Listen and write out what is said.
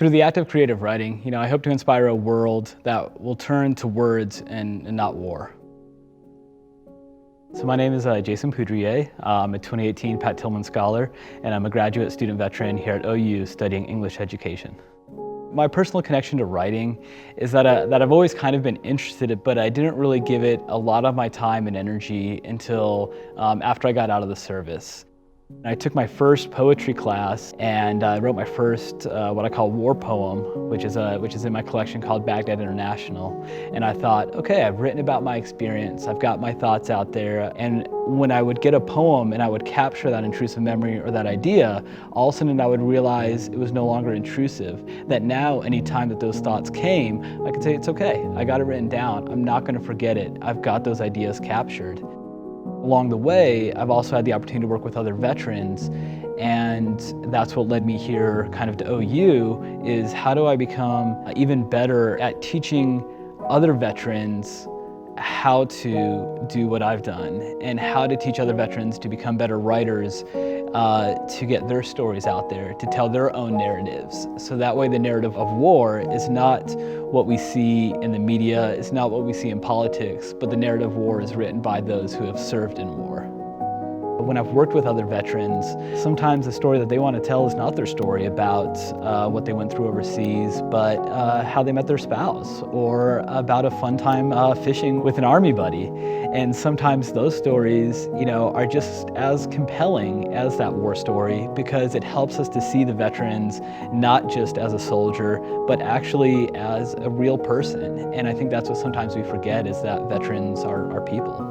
Through the act of creative writing, I hope to inspire a world that will turn to words and not war. So my name is Jason Poudrier. I'm a 2018 Pat Tillman Scholar, and I'm a graduate student veteran here at OU studying English education. My personal connection to writing is that I've always kind of been interested in it, but I didn't really give it a lot of my time and energy until after I got out of the service. I took my first poetry class and I wrote my first what I call war poem, which is in my collection called Baghdad International. And I thought, okay, I've written about my experience, I've got my thoughts out there, and when I would get a poem and I would capture that intrusive memory or that idea, all of a sudden I would realize it was no longer intrusive. That now, anytime that those thoughts came, I could say, it's okay, I got it written down, I'm not going to forget it, I've got those ideas captured. Along the way, I've also had the opportunity to work with other veterans, and that's what led me here kind of to OU, is how do I become even better at teaching other veterans how to do what I've done, and how to teach other veterans to become better writers, to get their stories out there, to tell their own narratives. So that way the narrative of war is not what we see in the media, it's not what we see in politics, but the narrative of war is written by those who have served in war. When I've worked with other veterans, sometimes the story that they want to tell is not their story about what they went through overseas, but how they met their spouse, or about a fun time fishing with an Army buddy. And sometimes those stories, are just as compelling as that war story, because it helps us to see the veterans not just as a soldier, but actually as a real person. And I think that's what sometimes we forget, is that veterans are people.